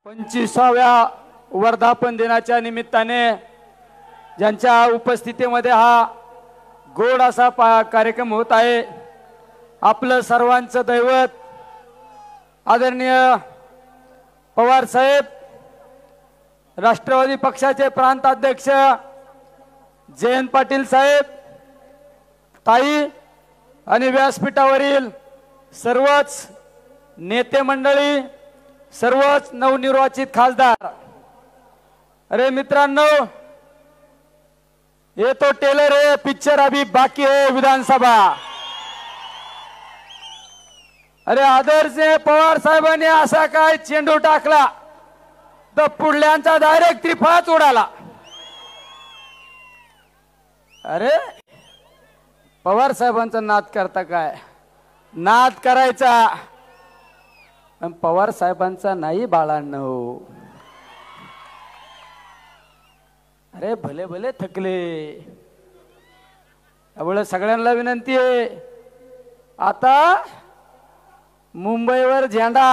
25व्या वर्धापन दिनाच्या निमित्ताने ज्यांच्या उपस्थितीमध्ये हा गोड असा कार्यक्रम होत आहे, आपलं सर्वांचं दैवत आदरणीय पवार साहेब, राष्ट्रवादी पक्षाचे प्रांत अध्यक्ष जयंत पाटील साहेब, ताई आणि व्यासपीठावरील सर्वच नेते मंडळी, सर्वच नवनिर्वाचित खासदार। अरे मित्रांनो, ये तो टेलर है, पिक्चर अभी बाकी है विधानसभा। अरे आदर्श पवार साहेबांनी असा काय चेंडू टाकला तर पुढल्यांचा डायरेक्ट त्रिफळाच उडाला। अरे पवार साहेबांचा नाद करता काय, नाद करायचा पण पवार साहेबांचा नाही बाळांनो। अरे भले भले थकले, त्यामुळे सगळ्यांना विनंती आहे, आता मुंबईवर झेंडा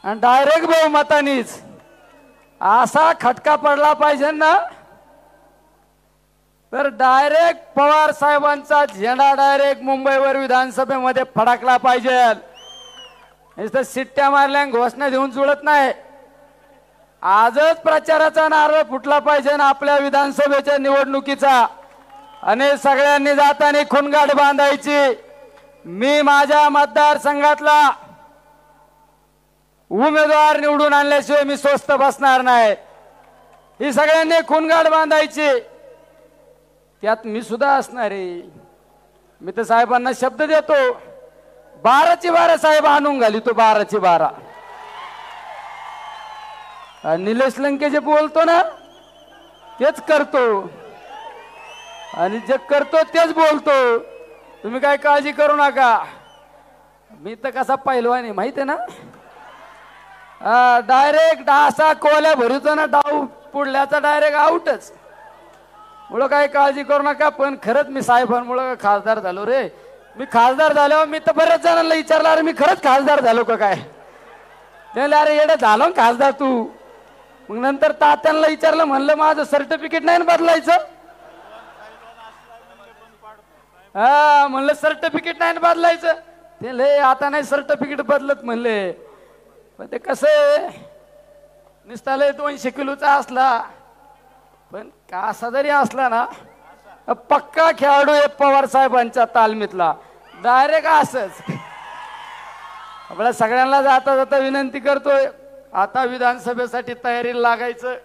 आणि डायरेक्ट बहुमतानीच असा खटका पडला पाहिजे ना, तर डायरेक्ट पवार साहेबांचा झेंडा डायरेक्ट मुंबईवर विधानसभेमध्ये फडकला पाहिजे। नुसतं शिट्ट्या मारल्या घोषणा देऊन जुळत नाही, आजच प्रचाराचा नारळ फुटला पाहिजे ना आपल्या विधानसभेच्या निवडणुकीचा। आणि सगळ्यांनी जाताना खुणगाठ बांधायची, मी माझ्या मतदारसंघातला उमेदवार निवडून आणल्याशिवाय मी स्वस्थ बसणार नाही, ही सगळ्यांनी खुणगाठ बांधायची। त्यात मी सुद्धा असणार आहे। मी तर साहेबांना शब्द देतो, 12ची 12 साहेब आणून घाली, तो 12ची 12। निलेश लंके जे बोलतो ना तेच करतो, आणि जे करतो तेच बोलतो। तुम्ही काय काळजी करू नका, मी तर कसा पैलवान आहे माहिती आहे ना, डायरेक्ट असा कोल्या भरूचा ना डाव पुढल्याचा डायरेक्ट आउटच। मुळे काय काळजी करू नका। पण खरंच मी साहेबांमुळे खासदार झालो रे। मी खासदार झालो, मी तर बऱ्याच जणांना विचारलं, अरे मी खरंच खासदार झालो का काय? त्याला अरे येडे झालो खासदार तू। मग नंतर तात्यांना विचारलं, म्हणलं माझं सर्टिफिकेट नाही ना बदलायचं? हा म्हणलं सर्टिफिकेट नाही ना बदलायचं? ते लय आता नाही सर्टिफिकेट बदलत म्हणले। पण ते कसं आहे, नुसता लय 200 किलोचा असला पण कासा जरी असला ना, पक्का खेळाडू आहे पवार साहेबांच्या तालमीतला, डायरेक्ट असंच। आपल्या सगळ्यांना जाता जाता विनंती करतोय, आता विधानसभेसाठी तयारीला लागायचं।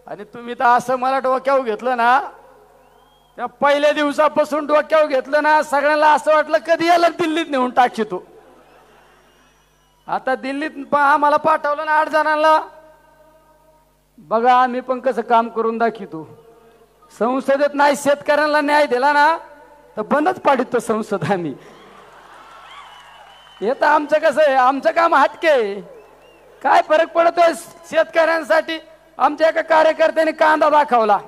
आणि तुम्ही तर असं मला डोक्यावर घेतलं ना, त्या पहिल्या दिवसापासून डोक्यावर घेतलं ना, सगळ्यांना असं वाटलं कधी याला दिल्लीत नेऊन टाकशी तू। आता दिल्लीत आम्हाला पाठवलं ना 8 जणांना, बघा आम्ही पण कसं काम करून दाखवतो। संसदेत नाही शेतकऱ्यांना न्याय दिला ना तर बंदच पाडितो संसद आम्ही। हे तर आमचं कसं आहे, आमचं काम हटके, काय फरक पडतोय शेतकऱ्यांसाठी? आमच्या एका कार्यकर्त्याने कांदा दाखवला,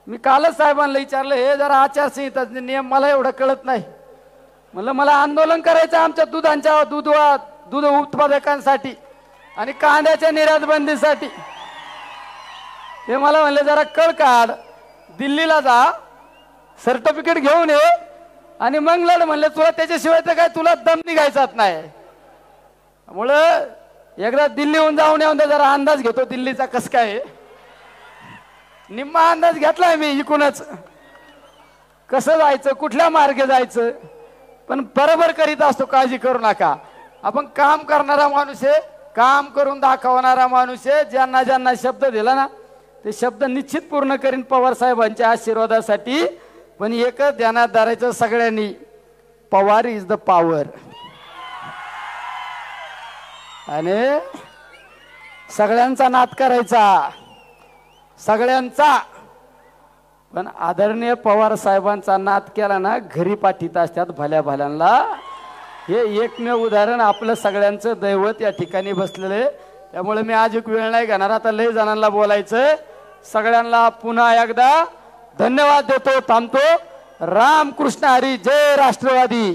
मी कालच साहेबांना विचारलं, हे जरा आचारसंहिता नियम मला एवढं कळत नाही। म्हणलं मला आंदोलन करायचं आमच्या दूध उत्पादकांसाठी आणि कांद्याच्या निर्यात बंदीसाठी। ते मला म्हणले जरा कळ काढ, दिल्लीला जा, सर्टिफिकेट घेऊन ये आणि मग लढ। म्हणले तुला त्याच्याशिवाय तर काय तुला दम निघायचाच नाही। त्यामुळं एकदा दिल्लीहून जाऊन येऊन जरा अंदाज घेतो दिल्लीचा कस काय। निम्मा अंदाज घेतलाय मी इकूनच, कसं जायचं, कुठल्या मार्गे जायचं, पण बरोबर करीत असतो, काळजी करू नका। आपण काम करणारा माणूस आहे, काम करून दाखवणारा माणूस आहे। ज्यांना ज्यांना शब्द दिला ना ते शब्द निश्चित पूर्ण करीन पवार साहेबांच्या आशीर्वादासाठी। पण एकच ध्यानात धरायचं सगळ्यांनी, पवार इज द पॉवर। आणि सगळ्यांचा नाद करायचा, सगळ्यांचा। पण आदरणीय पवार साहेबांचा नाद केला ना, घरी पाठीत असतात भल्या भल्यांना। हे एकमेव उदाहरण आपलं सगळ्यांचं दैवत या ठिकाणी बसलेलं। त्यामुळे मी आज एक वेळ नाही घेणार, आता लय जणांना बोलायचं। सगळ्यांना पुन्हा एकदा धन्यवाद देतो, थांबतो। राम कृष्ण हरी, जय राष्ट्रवादी।